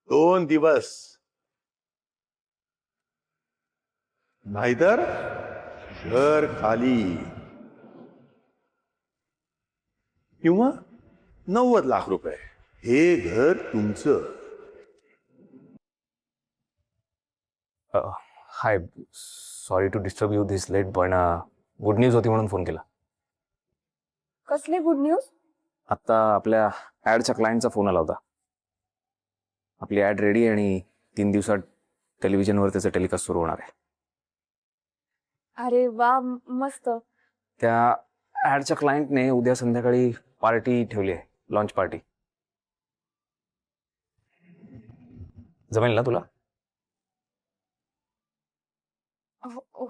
2 दिवस, नाहीतर घर खाली किंवा 90 लाख रुपये. हे घर तुमचं. Hi, sorry to disturb you this late, पण गुड न्यूज होती म्हणून फोन केला. कसली गुड न्यूज? आता आपल्या ॲडच्या क्लायंटचा फोन आला होता. आपली ॲड रेडी आहे आणि 3 दिवसात टेलिव्हिजनवर त्याचं टेलिकास्ट सुरू होणार आहे. अरे वा, मस्त. त्या ॲडच्या क्लायंटने उद्या संध्याकाळी पार्टी ठेवली आहे, लॉन्च पार्टी. जमेल ना तुला?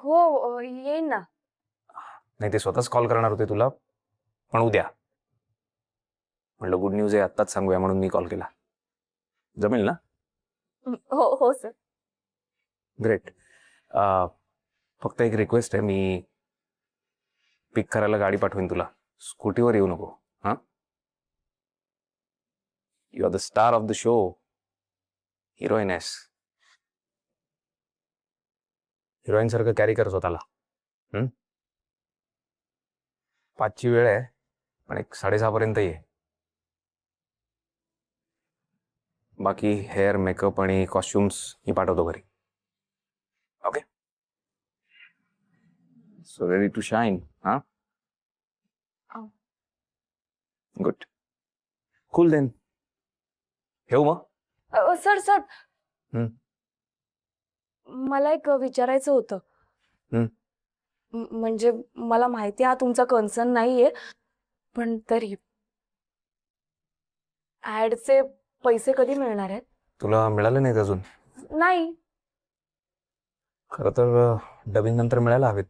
हो, येईन ना. नाही, ते स्वतःच कॉल करणार होते तुला, पण उद्या म्हणलं गुड न्यूज आहे आत्ताच सांगूया म्हणून मी कॉल केला. जमेल ना? हो हो सर. ग्रेट. फक्त एक रिक्वेस्ट आहे, मी पिक करायला गाडी पाठवेन तुला. स्कूटीवर येऊ नको. हां, you are the star of the show, heroine आहेस. हिरोईन सारखं कॅरी कर स्वतःला. 5ची वेळ आहे, पण एक 6:30 पर्यंत ये. बाकी हेअर, मेकअप आणि कॉस्ट्युम्स मी पाठवतो घरी. Okay, so ready to shine. हां, गुड, कूल देन. ठेवू मग? सर सर, हं. मला एक विचारायचं होतं. हं. म्हणजे मला माहिती हा तुमचा कन्सर्न नाहीये, पण तरी ऍडचे पैसे कधी मिळणार आहेत? तुला मिळाले नाहीत अजून? नाही. खरं तर डबिंग नंतर मिळायला हवेत.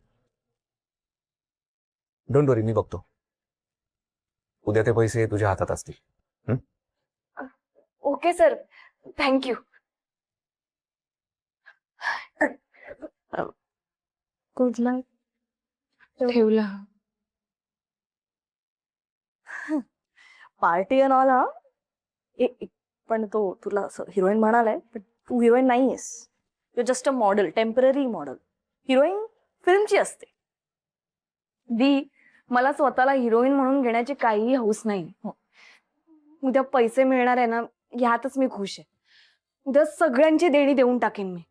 डोंट वरी, मी बघतो. उद्या ते पैसे तुझ्या हातात असतील. Okay sir, thank you. कुठला ठेवला? Party and all. हा, पण तो तुला असं हिरोईन म्हणालाय, पण तू हिरोईन नाहीयेस. You just a model, temporary model. Heroine फिल्मची असते. मला स्वतःला हिरोईन म्हणून घेण्याची काहीही हौस नाही. उद्या पैसे मिळणार आहे ना, यातच मी खुश आहे. उद्या सगळ्यांची देणी देऊन टाकेन मी.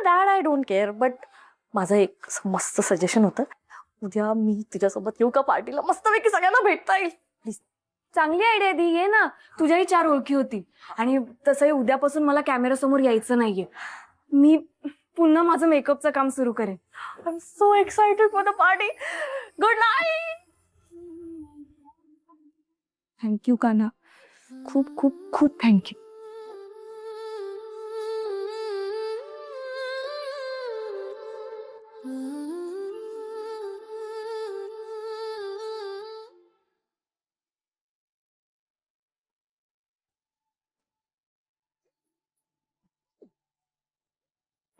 That I don't care. But माझं एक मस्त सजेशन होतं. उद्या मी तुझ्यासोबत येऊ का पार्टीला? मस्तपैकी सगळ्यांना भेटता येईल. प्लीज. चांगली आयडिया दी, ये ना. तुझ्याही 4 ओळखी होती. आणि तसंही उद्यापासून मला कॅमेरासमोर यायचं नाहीये. मी पुन्हा माझं मेकअपचं काम सुरू करेन. I am so excited for the party. Good night. Thank you काना, खूप खूप खूप थँक्यू.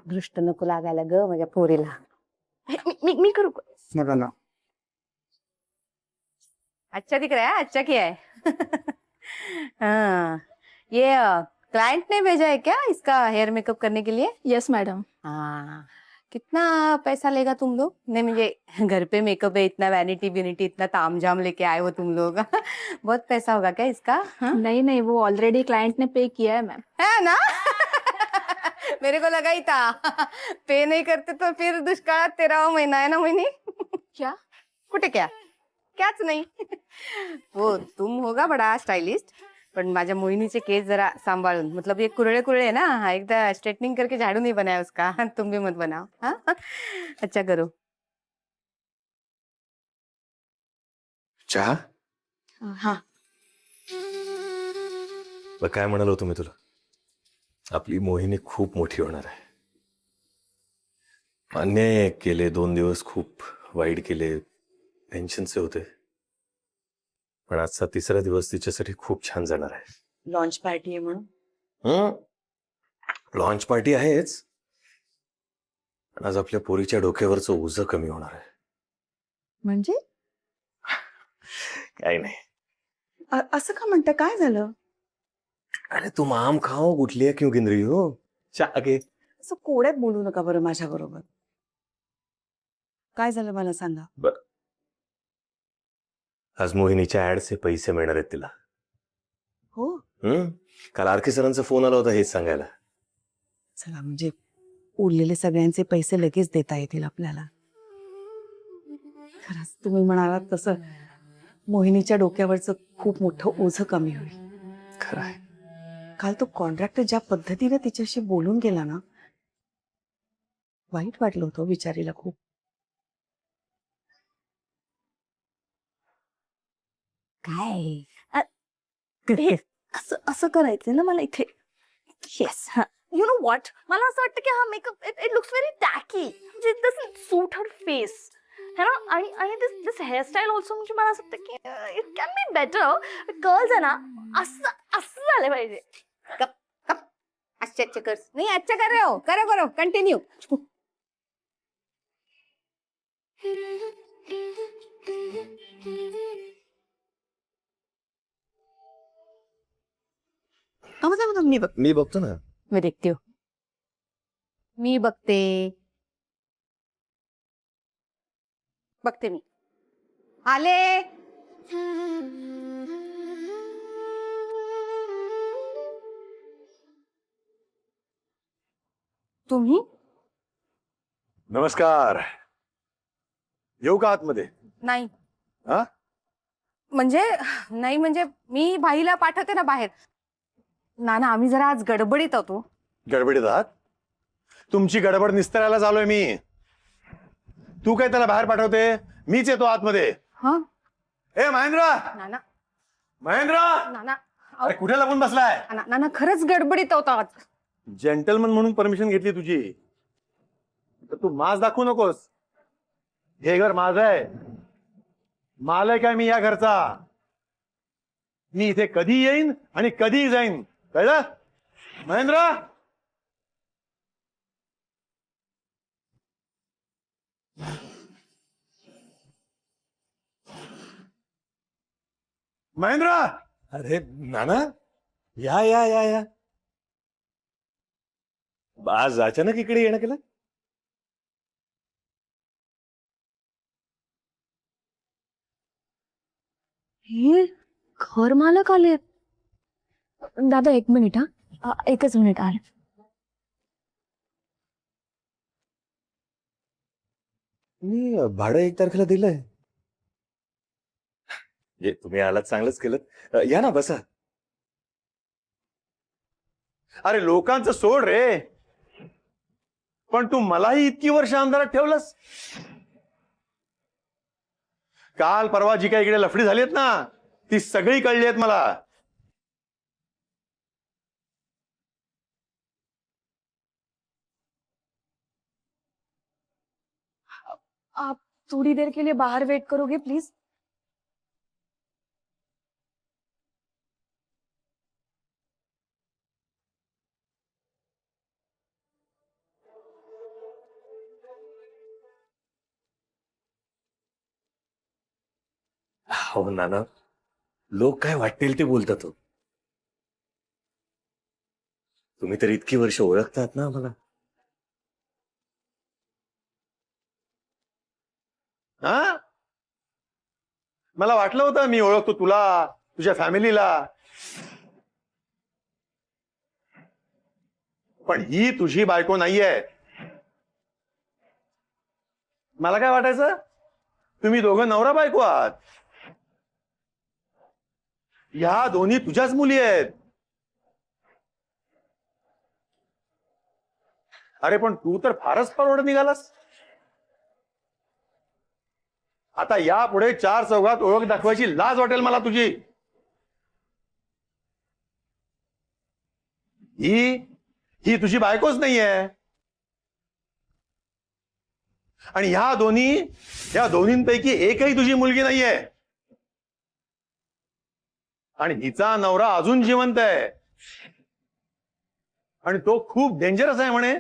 दृष्ट नको लागायला ग माझ्या पोरीला. मी करू का? नका ना. अच्छा दिख रहा है, अच्छा किया है. हाँ, ये क्लाइंट ने भेजा है क्या इसका हेयर मेकअप करने के लिए? Yes madam. हाँ, कितना पैसा लेगा तुम लोग? नहीं मुझे घर पे मेकअप है, इतना वैनिटी ब्यूनिटी इतना तामझाम लेके आए हो तुम लोग. बहुत पैसा होगा क्या इसका? हाँ? नहीं नहीं, वो ऑलरेडी क्लाइंट ने पे किया है मैम. है ना. मेरे को लगा ही था. पे नहीं करते तो फिर दुष्काळात 13वा महिना है ना मोहिनी. क्या? कुठे क्या? क्याच नाही. वो तुम होगा बड़ा स्टाइलिस्ट, पण माझ्या मोहिनीचे केस जरा सांभाळून, मतलब ये कुरळे कुरळे है ना, एकदा स्ट्रेटनिंग करके झाड़ू नहीं बनाया उसका. तुम भी मत बनाओ. हाँ, अच्छा करो. चहा. हा. काय म्हणालो तुम्ही तुला? आपली मोहिनी खूप मोठी होणार आहे. अन्याय केले, 2 दिवस खूप वाईट केले, टेन्शनचे होते, पण आजचा 3रा दिवस तिच्यासाठी खूप छान जाणार आहे. लॉन्च पार्टी आहे म्हणून. लॉन्च पार्टी आहेच, पण आज आपल्या पोरीच्या डोक्यावरचं ओझं कमी होणार आहे. म्हणजे काही नाही. असं का म्हणता? काय झालं? अरे तुम आम खाओ, गुठलियां क्यों गिन रही हो? चाह के असं कोड्यात बोलू नका बरं माझ्या बरोबर. काय झालं मला सांगा. बर. आज मोहिनीच्या ऍडचे पैसे मिळणार आहेत तिला. हो काल आरके सरांचा फोन आला होता हेच सांगायला. चला म्हणजे उरलेले सगळ्यांचे पैसे लगेच देता येतील आपल्याला. खरंच तुम्ही म्हणालात तसं मोहिनीच्या डोक्यावरचं खूप मोठं ओझं कमी होईल. खरं आहे. काल तो कॉन्ट्रॅक्टर ज्या पद्धतीने तिच्याशी बोलून गेला ना, वाईट वाटलं होतं बिचारीला खूप. काय असं असं करायचंय ना मला इथे. येस यु नो व्हॉट, मला असं वाटतं की हा मेकअप इट लुक्स व्हेरी टॅकी, म्हणजे it doesn't suit her face है ना. आणि आणि दिस दिस हेअरस्टाईल ऑल्सो, म्हणजे मला असं वाटतं की it can be better. Curls आहे ना असं असं झालं पाहिजे. अच्छा कर नाही, अच्छा कर रहे हो, करो करो कंटिन्यू. मी बघ. मी बघतो ना. मैं देखती हूँ. मी बघते बघते मी आले. तुम्ही नमस्कार. येऊ का आतमध्ये? नाही हा? म्हणजे नाही म्हणजे मी भाईला पाठवते ना बाहेर. नाना आम्ही जरा आज गडबडीत होतो. गडबडीत आहात? तुमची गडबड निस्तरायला चालूय मी. तू काय त्याला बाहेर पाठवते? मीच येतो आतमध्ये. हा ए महेंद्र, नाना महेंद्र, नाना अरे कुठे लपून बसलाय? नाना खरंच गडबडीत होतो आज. जेंटलमन म्हणून परमिशन घेतली तुझी, तर तू माज दाखवू नकोस. हे घर माझं आहे, मालक आहे मी या घरचा. मी इथे कधी येईन आणि कधी जाईन, कळलं? महेंद्र, महेंद्र, अरे नाना, या या या या. आज अचानक इकडे येणं केलं? हे घर मालक आलेत. दादा एक मिनिट हा, एकच मिनिट आले. मी भाडं 1 तारखेला दिलंय. जे तुम्ही आलात चांगलंच केलं. या ना बसा. अरे लोकांचं सोड रे, पण तू मलाही इतकी वर्ष अंधारात ठेवलंस. काल परवा जी काही इकडे लफडी झालीत ना, ती सगळी कळली आहेत मला. आप थोड़ी देर के लिए बाहर वेट करोगे प्लीज? हो नाना, लोक काय वाटेल ते बोलतात हो. तुम्ही तर इतकी वर्ष ओळखतात ना मला. हा, मला वाटलं होतं मी ओळखतो तुला, तुझ्या फॅमिलीला. पण ही तुझी बायको नाहीये. मला काय वाटायचं तुम्ही दोघं नवरा बायको आहात. ह्या दोन्ही तुझ्याच मुली आहेत. अरे पण तू तर फारच परवड निघालास. आता यापुढे 4 चौघात ओळख दाखवायची लाज वाटेल मला तुझी. ही तुझी बायकोच नाहीये. आणि ह्या दोन्हींपैकी एकही तुझी मुलगी नाहीये. आणि हिचा नवरा अजून जिवंत आहे, आणि तो खूप डेंजरस आहे म्हणे.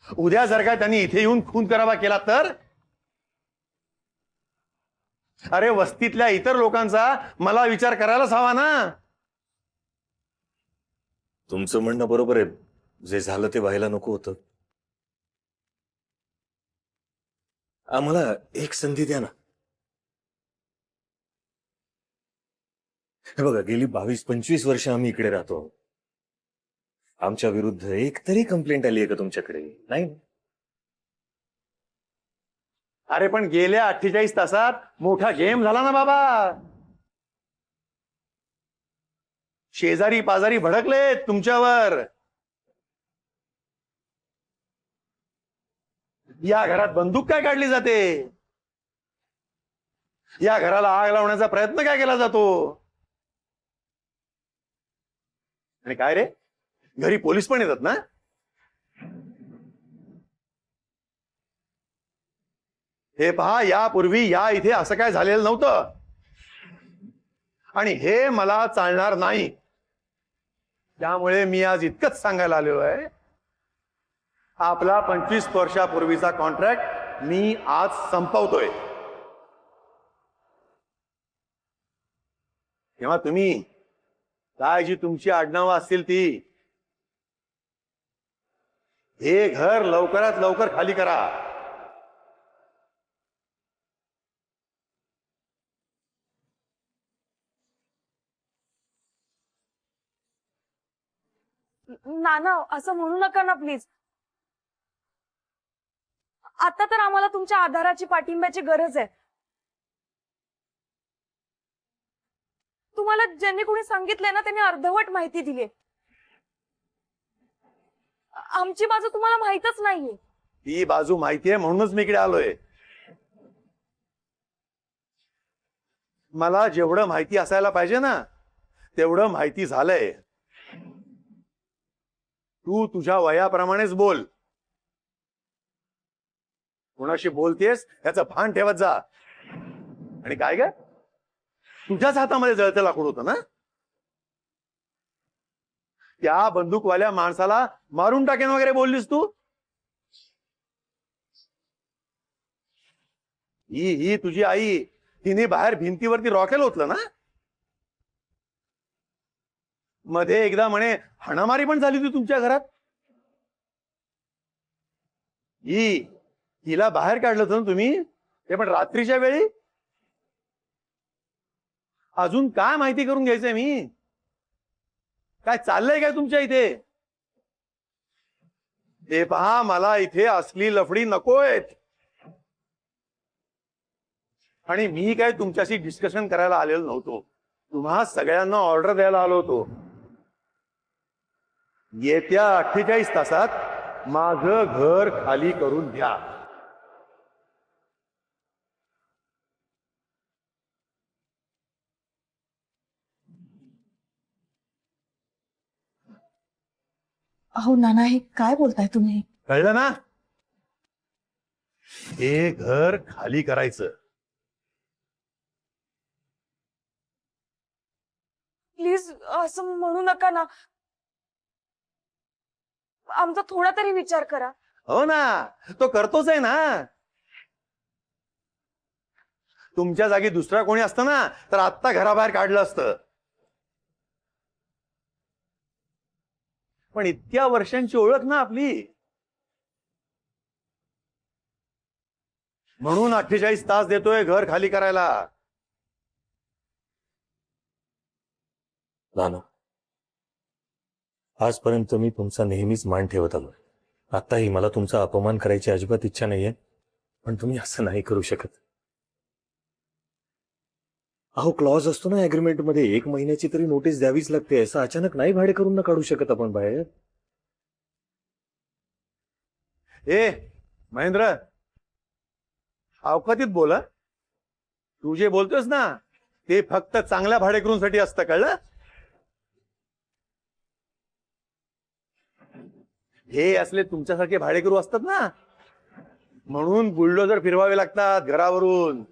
उद्या जर का त्यांनी इथे येऊन खून करावा केला तर? अरे वस्तीतल्या इतर लोकांचा मला विचार करायलाच हवा ना. तुमचं म्हणणं बरोबर आहे. जे झालं ते व्हायला नको होतं. आम्हाला एक संधी द्या ना. हे बघा, गेली 22-25 वर्ष आम्ही इकडे राहतो. आमच्या विरुद्ध एक तरी कंप्लेंट आली आहे का तुमच्याकडे? नाही ना? अरे पण गेल्या 48 तासात मोठा गेम झाला ना बाबा. शेजारी पाजारी भडकले तुमच्यावर. या घरात बंदूक काय काढली जाते? या घराला आग लावण्याचा प्रयत्न काय केला जातो? आणि काय रे, घरी पोलीस पण येतात ना? हे पहा, यापूर्वी या इथे असं काय झालेलं नव्हतं आणि हे मला चालणार नाही. त्यामुळे मी आज इतकंच सांगायला आलेलो आहे, आपला 25 वर्षापूर्वीचा कॉन्ट्रॅक्ट मी आज संपवतोय. तेव्हा तुम्ही काय जी तुमची आडनावं असतील ती, हे घर लवकरात लवकर खाली करा. नाना, असं म्हणू नका ना प्लीज. आता तर आम्हाला तुमच्या आधाराची, पाठिंब्याची गरज आहे. तुम्हाला ज्यांनी कोणी सांगितलंय ना त्यांनी अर्धवट माहिती दिली. आमची बाजू तुम्हाला माहितच नाहीये. ती बाजू माहितीये म्हणूनच मी इकडे आलोय. मला जेवढं माहिती असायला पाहिजे ना तेवढं माहिती झालंय. तू तुझ्या वयाप्रमाणेच बोल. कोणाशी बोलतेस याचं भान ठेवत जा. आणि काय ग, तुझ्याच हातामध्ये जळतं लाकूड होतं ना? त्या बंदूकवाल्या माणसाला मारून टाकेन वगैरे बोललीस तू? ही तुझी आई, तिने बाहेर भिंतीवरती रॉकेल ओतलं ना? मध्ये एकदा म्हणे हाणामारी पण झाली होती तुमच्या घरात. हिला बाहेर काढलं होतं ना तुम्ही, ते पण रात्रीच्या वेळी. अजून काय माहिती करून घ्यायचंय मी? काय चाललंय काय तुमच्या इथे? हे पहा, मला इथे असली लफडी नकोयत. आणि मी काय तुमच्याशी डिस्कशन करायला आलेलो नव्हतो. तुम्हा सगळ्यांना ऑर्डर द्यायला आलो होतो. येत्या 48 तासात माझं घर खाली करून द्या. अहो नाना, हे काय बोलताय तुम्ही? कळलं ना? हे घर खाली करायचं. प्लीज असं म्हणू नका ना. आमचा थोडा तरी विचार करा. हो ना, तो करतोच आहे ना. तुमच्या जागी दुसरा कोणी असतं ना तर आत्ता घराबाहेर काढलं असतं. पण इतक्या वर्षांची ओळख ना आपली, म्हणून 48 तास देतोय घर खाली करायला. नाना, आजपर्यंत मी तुमचा नेहमीच मान ठेवत आलोय. आताही मला तुमचा अपमान करायची अजिबात इच्छा नाहीये, पण तुम्ही असं नाही करू शकत. अहो, क्लॉज असतो ना अग्रीमेंट मध्ये, 1 महिन्याची तरी नोटीस द्यावीच लागते. असं अचानक नाही भाडे करून न काढू शकत आपण बाहेर. महेंद्र, अवकातीत बोला. तू जे बोलतोस ना ते फक्त चांगल्या भाडेकरूंसाठी असतं, कळलं? हे असले तुमच्यासारखे भाडेकरू असतात ना, म्हणून बुलडोजर फिरवावे लागतात घरावरून.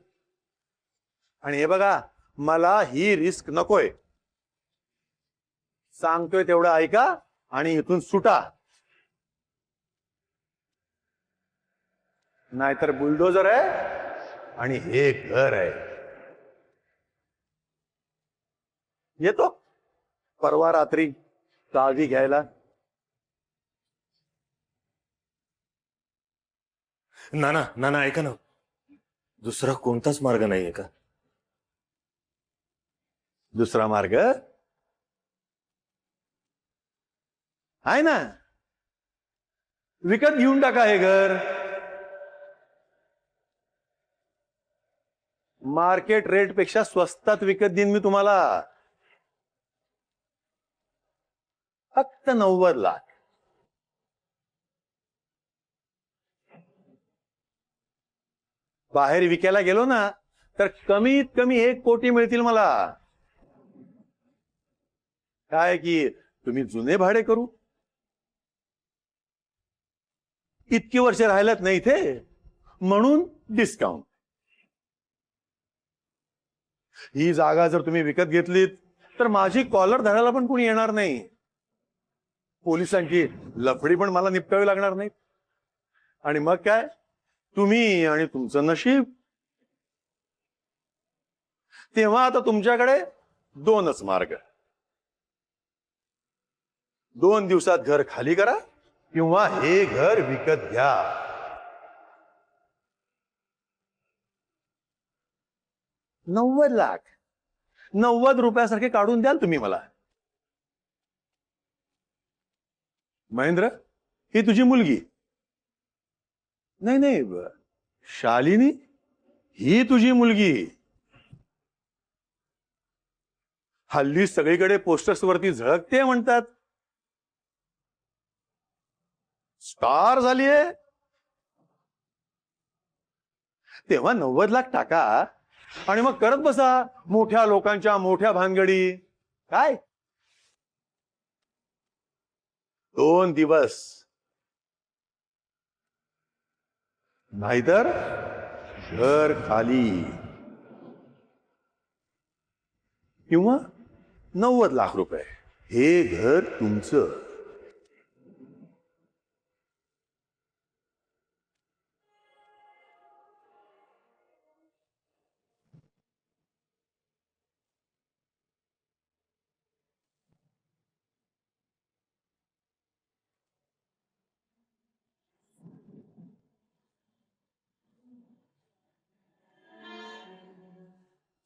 आणि हे बघा, मला ही रिस्क नकोय. सांगतोय तेवढं ऐका आणि इथून सुटा, नाहीतर बुलडोजर आहे आणि हे घर आहे. येतो परवा रात्री चावी घ्यायला? नाना नाना ऐका ना, दुसरा कोणताच मार्ग नाहीये का? दुसरा मार्ग आहे ना, विकत घेऊन टाका हे घर. मार्केट रेट पेक्षा स्वस्तात विकत देईन मी तुम्हाला. फक्त 90 लाख. बाहेर विकायला गेलो ना तर कमीत कमी 1 कोटी मिळतील मला. काय की तुम्ही जुने भाडे करू, इतकी वर्ष राहिलात नाही इथे म्हणून डिस्काउंट. ही जागा जर तुम्ही विकत घेतलीत तर माझी कॉलर धरायला पण कोणी येणार नाही. पोलिसांची लफडी पण मला निपटावी लागणार नाही. आणि मग काय, तुम्ही आणि तुमचं नशीब. तेव्हा आता तुमच्याकडे 2च मार्ग. 2 दिवसात घर खाली करा किंवा हे घर विकत घ्या. $90 लाख 90 रुपयासारखे काढून द्याल तुम्ही मला. महेंद्र, ही तुझी मुलगी नाही नाही, शालिनी ही तुझी मुलगी. हल्ली सगळीकडे पोस्टर्स वरती झळकते म्हणतात, स्टार झालीये. तेव्हा 90 लाख टाका आणि मग करत बसा मोठ्या लोकांच्या मोठ्या भानगडी. काय 2 दिवस, नाहीतर घर खाली. किंवा 90 लाख रुपये, हे घर तुमचं.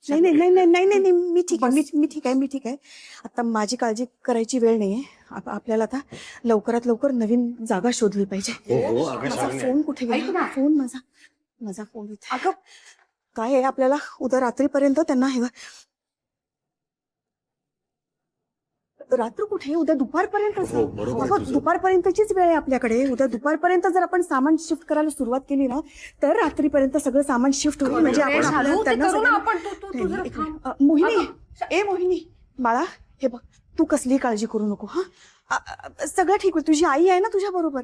नाही नाही नाही नाही नाही नाही, मी ठीक आहे, मी ठीक आहे, मी ठीक आहे. आता माझी काळजी करायची वेळ नाहीये. आपल्याला आता लवकरात लवकर नवीन जागा शोधली पाहिजे. माझा फोन कुठे गेला? फोन माझा फोन इथे. अगं काय आहे, आपल्याला उद्या रात्रीपर्यंत त्यांना हे रात्र कुठे, उद्या दुपारपर्यंत. अगं दुपारपर्यंतचीच वेळ आहे आपल्याकडे. उद्या दुपारपर्यंत जर आपण सामान शिफ्ट करायला सुरुवात केली ना तर रात्रीपर्यंत सगळं सामान शिफ्ट होईल. म्हणजे आपण मोहिनी, मोहिनी बाळा, हे बघ, तू कसली काळजी करू नको. सगळं ठीक होईल. तुझी आई आहे ना तुझ्या बरोबर.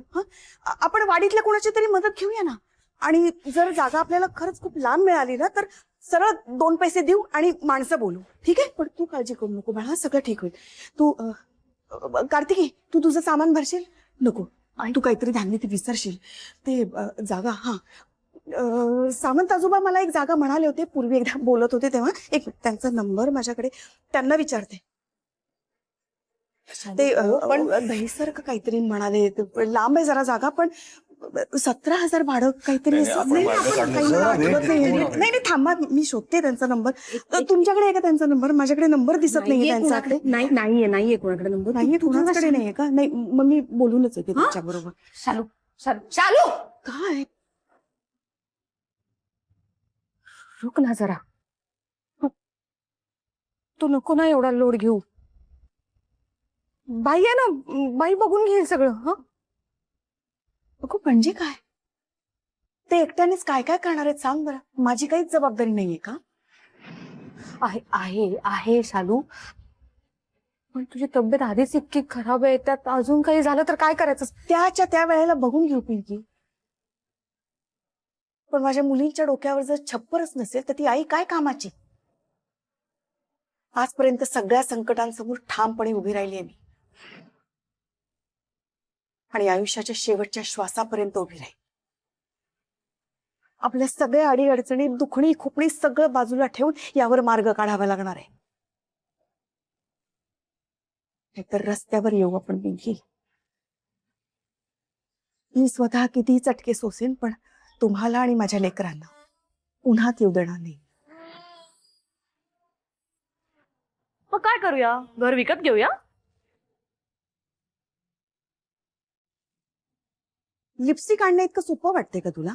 आपण वाडीतल्या कोणाची तरी मदत घेऊया ना. आणि जर जागा आपल्याला खरंच खूप लांब मिळाली ना तर सरळ 2 पैसे देऊ आणि माणसं बोलू. ठीक आहे, पण तू काळजी करू नको बाळा, सगळं ठीक होईल. तू कार्तिकी, तू तुझं सामान भरशील नको. तू काहीतरी धान्य ते विसरशील. ते जागा, सामंत आजोबा मला एक जागा म्हणाले होते पूर्वी, एकदा बोलत होते तेव्हा. एक त्यांचा नंबर माझ्याकडे, त्यांना विचारते. ते पण दहीसर का काहीतरी म्हणाले. लांब आहे जरा जागा, पण 17,000 भाडं काहीतरी. नाही थांबा, मी शोधते त्यांचा नंबर. तुमच्याकडे आहे का त्यांचा नंबर? माझ्याकडे नंबर दिसत नाहीये त्यांच्याकडे. नाहीये कोणाकडे नंबर. नाहीये, तुझ्याकडे नाहीये का? नाही, मग मी बोलूनच येते त्यांच्या बरोबर. शालू शालू शालू, काय रुक ना जरा. तू नको ना एवढा लोड घेऊ. बाई आहे ना, बाई बघून घेईल सगळं. अगो म्हणजे काय, ते एकट्यानेच काय काय करणार आहेत सांग बरं. माझी काहीच जबाबदारी नाहीये का? आहे आहे आहे शालू, पण तुझी तब्येत आधीच इतकी खराब आहे, त्यात अजून काही झालं तर काय करायचं? त्याच्या त्या वेळेला बघून घेऊ पिंकी. पण माझ्या मुलींच्या डोक्यावर जर छप्परच नसेल तर ती आई काय कामाची? आजपर्यंत सगळ्या संकटांसमोर ठामपणे उभी राहिली आहे मी, आणि आयुष्याच्या शेवटच्या श्वासापर्यंत उभी राहील. आपल्या सगळ्या अडीअडचणी, दुखणी, खुपणी सगळं बाजूला ठेवून यावर मार्ग काढावा लागणार आहे. नाहीतर रस्त्यावर येऊ आपण बिंकी. मी स्वतः कितीही चटके सोसेन, पण तुम्हाला आणि माझ्या लेकरांना उन्हात येऊ देणार नाही. मग काय करूया? घर विकत घेऊया? लिपस्टिक आणणं इतकं सोपं वाटतंय का तुला?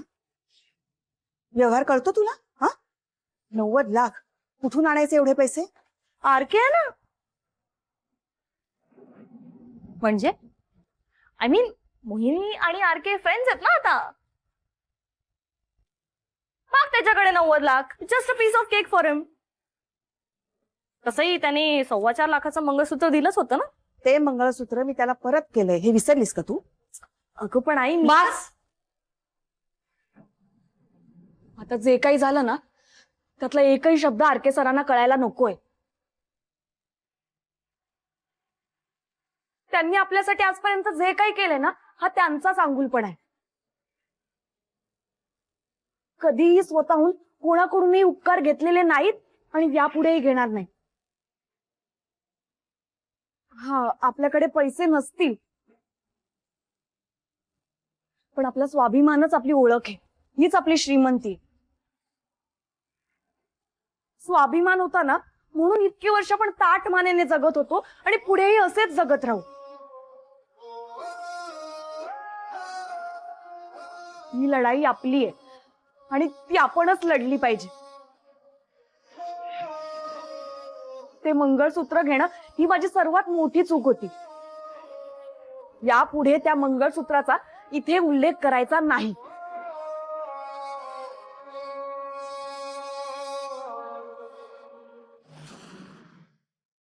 व्यवहार करतो तुला? हा, 90 लाख कुठून आणायचे एवढे पैसे? आरके आहे ना. म्हणजे आय मीन मोहिनी आणि आरके फ्रेंड्स आहेत ना आता. माग त्याच्याकडे 90 lakh. Just a piece of cake for him. तसंही त्याने 4.25 लाखाचं मंगळसूत्र दिलंच होतं ना. ते मंगळसूत्र मी त्याला परत केलंय, हे विसरलीस का तू? अगं पण आई बास. आता जे काही झालं ना त्यातला एकही शब्द आरके सरांना कळायला नकोय. त्यांनी आपल्यासाठी आजपर्यंत जे काही केलंय ना हा त्यांचा चांगुलपणा आहे. कधीही स्वतःहून कोणाकडूनही उपकार घेतलेले नाहीत आणि यापुढेही घेणार नाही. हा, आपल्याकडे पैसे नसतील पण आपला स्वाभिमानच आपली ओळख आहे. हीच आपली श्रीमंती. स्वाभिमान होता ना म्हणून इतकी वर्ष आपण ताठ मानेने जगत होतो आणि पुढेही असेच जगत राहू. ही लढाई आपली आहे आणि ती आपणच लढली पाहिजे. ते मंगळसूत्र घेणं ही माझी सर्वात मोठी चूक होती. यापुढे त्या मंगळसूत्राचा इथे उल्लेख करायचा नाही.